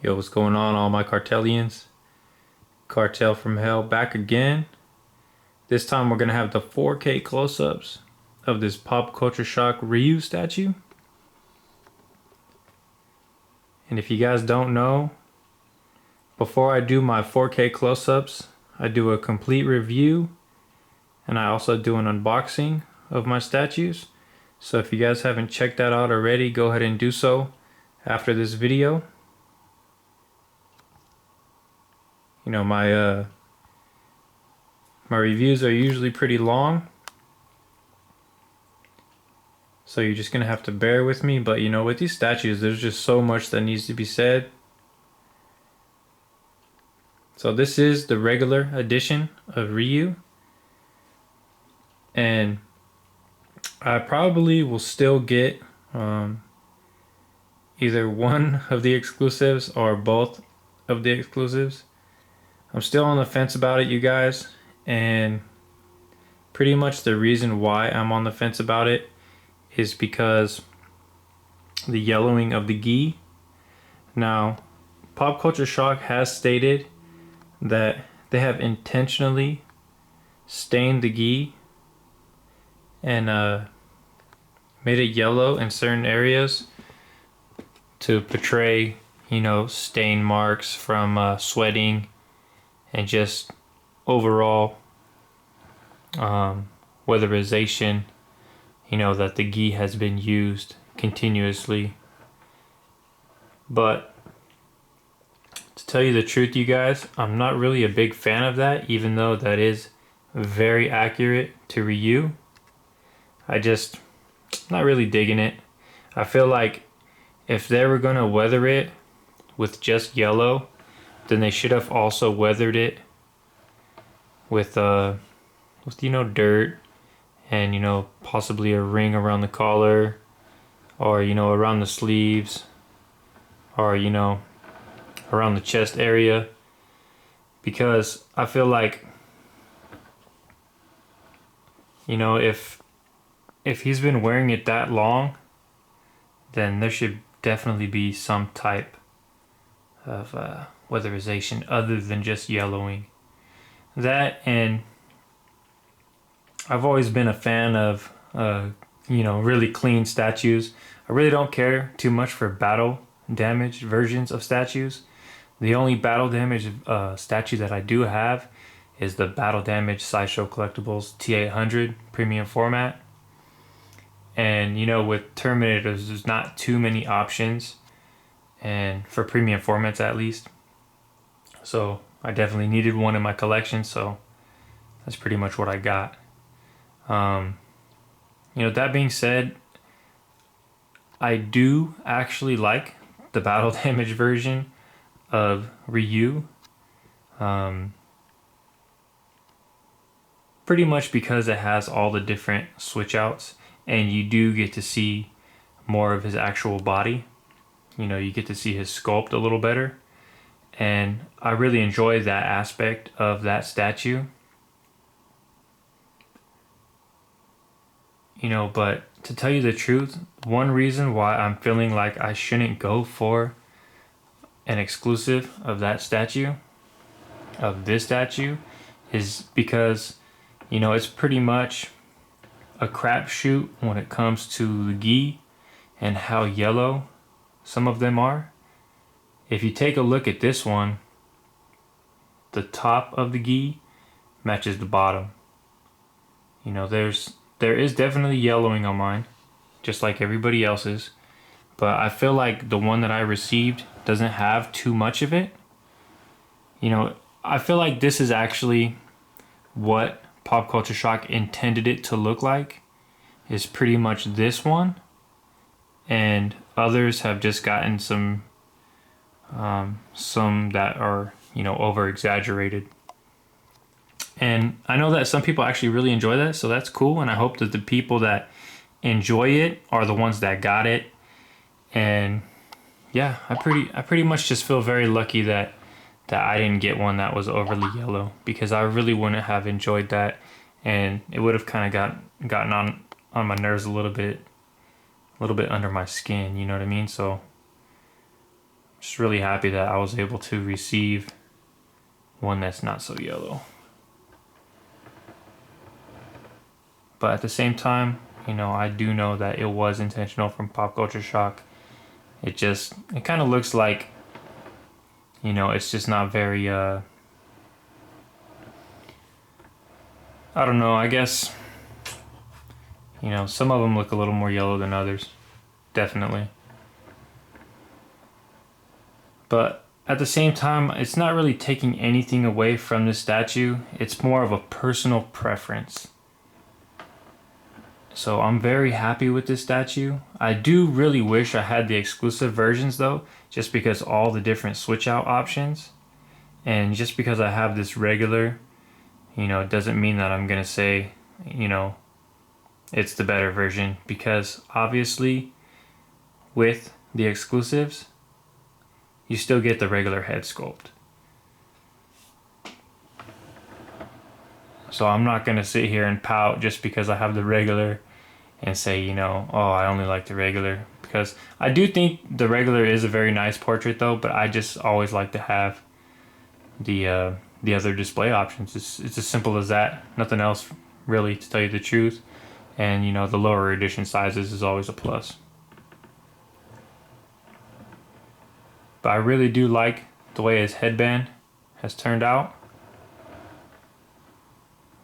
Yo, what's going on, all my cartelians? Cartel from Hell back again. This time we're gonna have the 4K close-ups of this Pop Culture Shock RYU statue. And if you guys don't know, before I do my 4K close-ups, I do a complete review and I also do an unboxing of my statues. So if you guys haven't checked that out already, go ahead and do so after this video. You know, my reviews are usually pretty long, so you're just gonna have to bear with me. But you know, with these statues, there's just so much that needs to be said. So this is the regular edition of RYU, and I probably will still get either one of the exclusives or both of the exclusives. I'm still on the fence about it, you guys, and pretty much the reason why I'm on the fence about it is because the yellowing of the Ghee. Now, Pop Culture Shock has stated that they have intentionally stained the Ghee and made it yellow in certain areas to portray, you know, stain marks from sweating and just overall weatherization, you know, that the Ghee has been used continuously. But to tell you the truth, you guys, I'm not really a big fan of that, even though that is very accurate to RYU. Not really digging it. I feel like if they were gonna weather it with just yellow, then they should have also weathered it with you know, dirt and, you know, possibly a ring around the collar, or, you know, around the sleeves, or, you know, around the chest area, because I feel like, you know, if he's been wearing it that long, then there should definitely be some type of weatherization other than just yellowing. That, and I've always been a fan of you know, really clean statues. I really don't care too much for battle damaged versions of statues. The only battle damage statue that I do have is the Battle Damage Sideshow Collectibles T800 premium format. And you know, with Terminators, there's not too many options, and for premium formats at least. So I definitely needed one in my collection, so that's pretty much what I got. You know, that being said, I do actually like the battle damage version of RYU. Pretty much because it has all the different switch outs, and you do get to see more of his actual body. You know, you get to see his sculpt a little better, and I really enjoy that aspect of that statue. You know, but to tell you the truth, one reason why I'm feeling like I shouldn't go for an exclusive of that statue, of this statue, is because, you know, it's pretty much a crapshoot when it comes to the Ghee and how yellow some of them are. If you take a look at this one, the top of the Ghee matches the bottom. You know, there is definitely yellowing on mine, just like everybody else's, but I feel like the one that I received doesn't have too much of it. You know, I feel like this is actually what Pop Culture Shock intended it to look like, is pretty much this one, and others have just gotten some that are, you know, over exaggerated. And I know that some people actually really enjoy that, so that's cool, and I hope that the people that enjoy it are the ones that got it. And yeah, I pretty much just feel very lucky that I didn't get one that was overly yellow, because I really wouldn't have enjoyed that, and it would have kind of gotten on my nerves a little bit under my skin, you know what I mean? So just really happy that I was able to receive one that's not so yellow. But at the same time, you know, I do know that it was intentional from Pop Culture Shock. It kind of looks like, you know, it's just not very, I don't know, I guess, you know, some of them look a little more yellow than others. Definitely. But at the same time, it's not really taking anything away from the statue. It's more of a personal preference. So I'm very happy with this statue. I do really wish I had the exclusive versions though, just because all the different switch out options. And just because I have this regular, you know, it doesn't mean that I'm gonna say, you know, it's the better version, because obviously with the exclusives, you still get the regular head sculpt. So I'm not gonna sit here and pout just because I have the regular and say, you know, oh, I only like the regular, because I do think the regular is a very nice portrait though, but I just always like to have the other display options. It's as simple as that. Nothing else really, to tell you the truth. And you know, the lower edition sizes is always a plus. But I really do like the way his headband has turned out.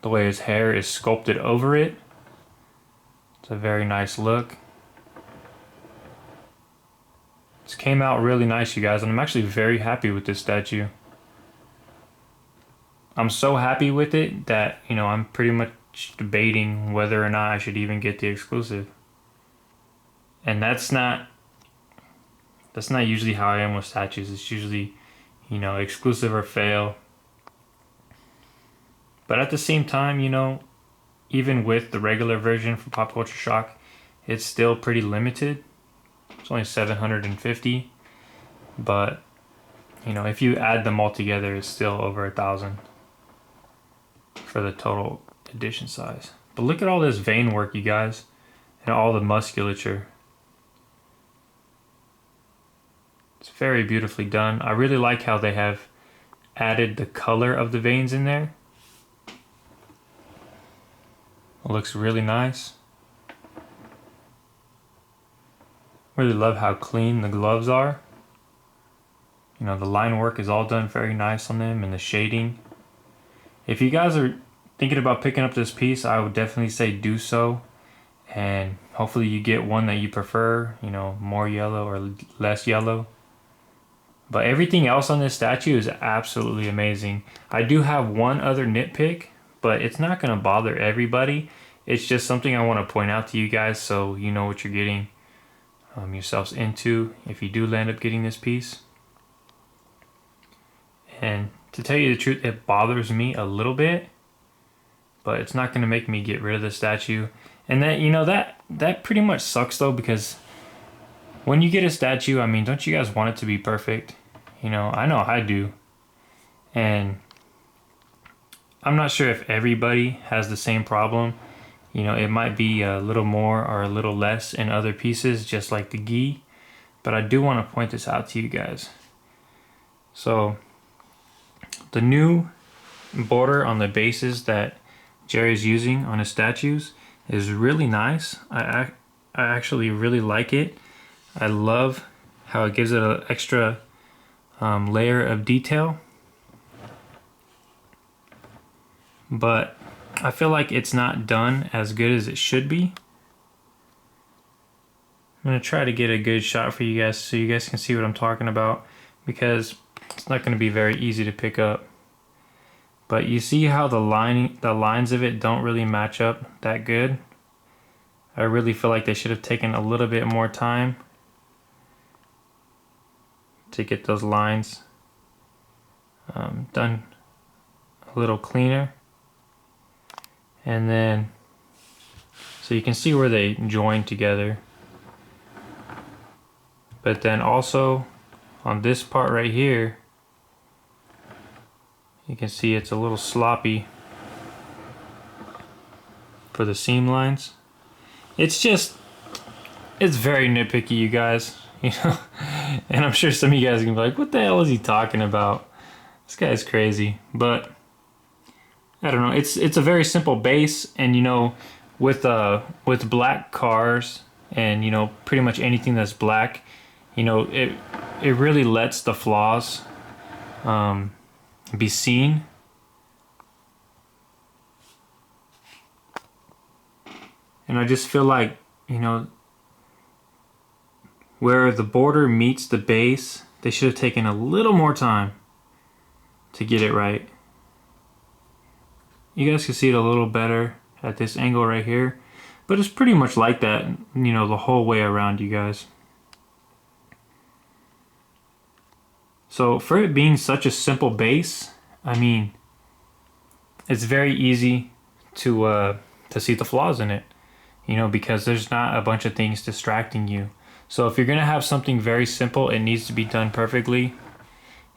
The way his hair is sculpted over it. It's a very nice look. This came out really nice, you guys, and I'm actually very happy with this statue. I'm so happy with it that, you know, I'm pretty much debating whether or not I should even get the exclusive. And that's not usually how I am with statues. It's usually, you know, exclusive or fail. But at the same time, you know, even with the regular version for Pop Culture Shock, it's still pretty limited. It's only 750. But, you know, if you add them all together, it's still over 1,000 for the total edition size. But look at all this vein work, you guys, and all the musculature. It's very beautifully done. I really like how they have added the color of the veins in there. It looks really nice. Really love how clean the gloves are. You know, the line work is all done very nice on them, and the shading. If you guys are thinking about picking up this piece, I would definitely say do so. And hopefully you get one that you prefer, you know, more yellow or less yellow. But everything else on this statue is absolutely amazing. I do have one other nitpick, but it's not going to bother everybody. It's just something I want to point out to you guys so you know what you're getting yourselves into if you do land up getting this piece. And to tell you the truth, it bothers me a little bit, but it's not going to make me get rid of the statue. And that, you know, that pretty much sucks though, because when you get a statue, I mean, don't you guys want it to be perfect? You know I do. And I'm not sure if everybody has the same problem. You know, it might be a little more or a little less in other pieces, just like the Ghee. But I do want to point this out to you guys. So, the new border on the bases that Jerry's using on his statues is really nice. I actually really like it. I love how it gives it an extra layer of detail. But I feel like it's not done as good as it should be. I'm going to try to get a good shot for you guys so you guys can see what I'm talking about, because it's not going to be very easy to pick up. But you see how the lines of it don't really match up that good. I really feel like they should have taken a little bit more time to get those lines done a little cleaner. And then, so you can see where they join together. But then also on this part right here, you can see it's a little sloppy for the seam lines. It's very nitpicky, you guys. You know, And I'm sure some of you guys are gonna be like, what the hell is he talking about? This guy's crazy. But I don't know. It's a very simple base, and you know, with black cars and you know pretty much anything that's black, you know it really lets the flaws be seen. And I just feel like, you know, where the border meets the base, they should have taken a little more time to get it right. You guys can see it a little better at this angle right here, but it's pretty much like that, you know, the whole way around, you guys. So for it being such a simple base, I mean, it's very easy to see the flaws in it, you know, because there's not a bunch of things distracting you. So if you're gonna have something very simple, it needs to be done perfectly,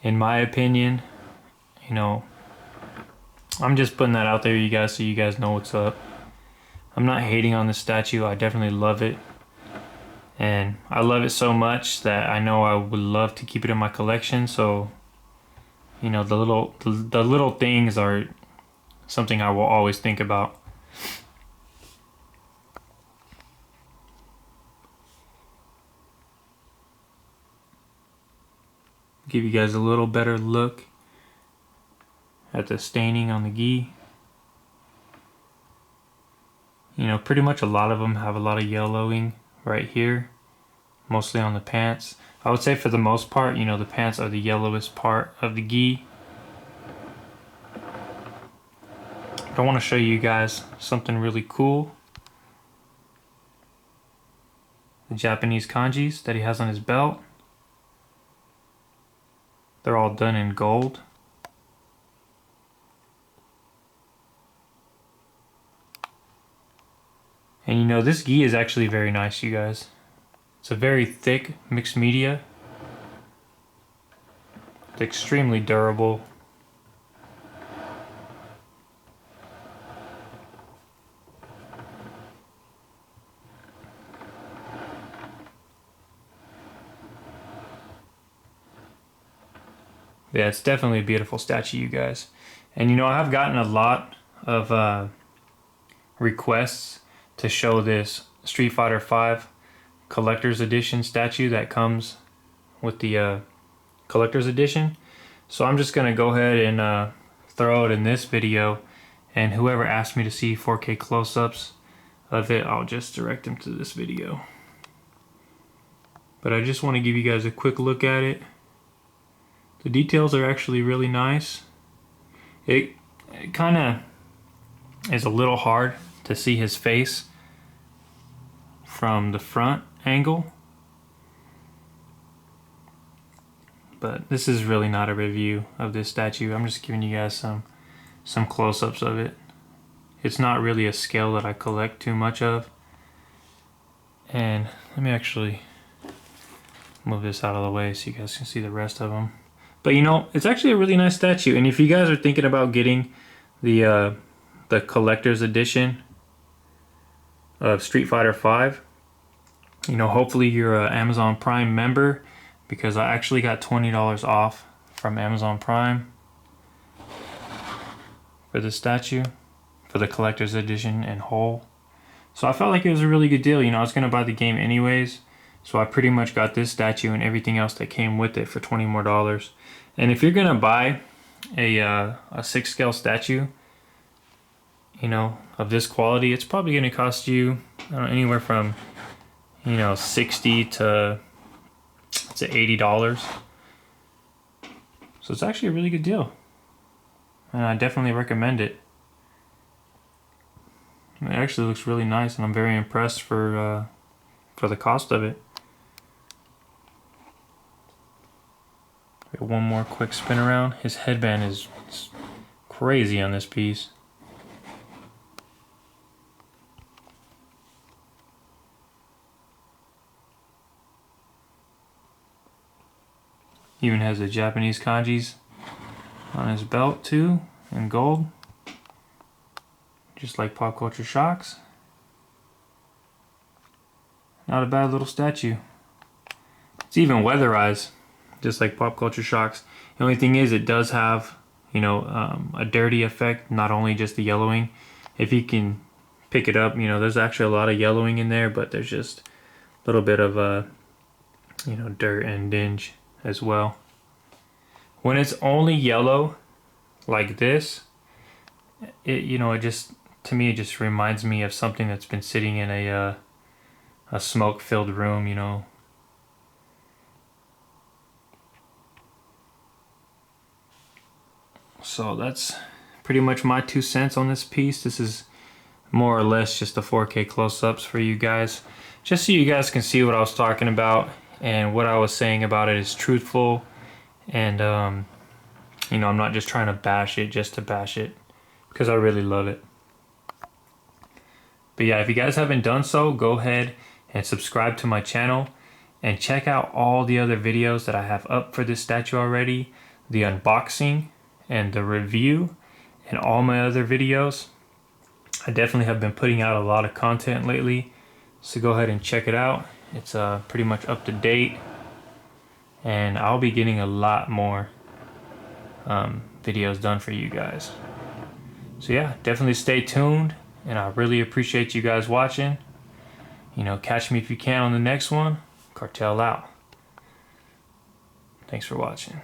in my opinion. You know, I'm just putting that out there, you guys, so you guys know what's up. I'm not hating on this statue. I definitely love it. And I love it so much that I know I would love to keep it in my collection. So, you know, the little things are something I will always think about. Give you guys a little better look at the staining on the Ghee. You know, pretty much a lot of them have a lot of yellowing right here, mostly on the pants. I would say for the most part, you know, the pants are the yellowest part of the Ghee. I want to show you guys something really cool. The Japanese kanjis that he has on his belt. They're all done in gold. And you know, this Ghee is actually very nice, you guys. It's a very thick mixed media. It's extremely durable. Yeah, it's definitely a beautiful statue, you guys. And you know, I have gotten a lot of requests to show this Street Fighter 5 collector's edition statue that comes with the collector's edition. So I'm just gonna go ahead and throw it in this video, and whoever asked me to see 4K close-ups of it, I'll just direct them to this video. But I just want to give you guys a quick look at it. The details are actually really nice. It kind of is a little hard to see his face from the front angle. But this is really not a review of this statue. I'm just giving you guys some close-ups of it. It's not really a scale that I collect too much of. And let me actually move this out of the way so you guys can see the rest of them. But you know, it's actually a really nice statue. And if you guys are thinking about getting the collector's edition of Street Fighter 5, you know, hopefully you're an Amazon Prime member, because I actually got $20 off from Amazon Prime for the statue, for the collector's edition in whole. So I felt like it was a really good deal. You know, I was gonna buy the game anyways, so I pretty much got this statue and everything else that came with it for $20 more. And if you're gonna buy a 6 scale statue, you know, of this quality, it's probably gonna cost you, I don't know, anywhere from, you know, $60 to $80. So it's actually a really good deal, and I definitely recommend it. It actually looks really nice, and I'm very impressed for the cost of it. Get one more quick spin around. His headband is crazy on this piece. He even has the Japanese kanjis on his belt too, in gold. Just like Pop Culture Shocks. Not a bad little statue. It's even weatherized, just like Pop Culture Shocks. The only thing is it does have, you know, a dirty effect, not only just the yellowing. If you can pick it up, you know, there's actually a lot of yellowing in there, but there's just a little bit of, you know, dirt and dinge as well. When it's only yellow like this, it, you know, it just, to me, it just reminds me of something that's been sitting in a smoke-filled room, you know. So that's pretty much my 2 cents on this piece. This is more or less just the 4K close-ups for you guys, just so you guys can see what I was talking about, and what I was saying about it is truthful, and you know, I'm not just trying to bash it just to bash it, because I really love it. But yeah, if you guys haven't done so, go ahead and subscribe to my channel and check out all the other videos that I have up for this statue already, the unboxing and the review and all my other videos. I definitely have been putting out a lot of content lately, so go ahead and check it out. It's pretty much up to date, and I'll be getting a lot more videos done for you guys. So yeah, definitely stay tuned, and I really appreciate you guys watching. You know, catch me if you can on the next one. Cartel out. Thanks for watching.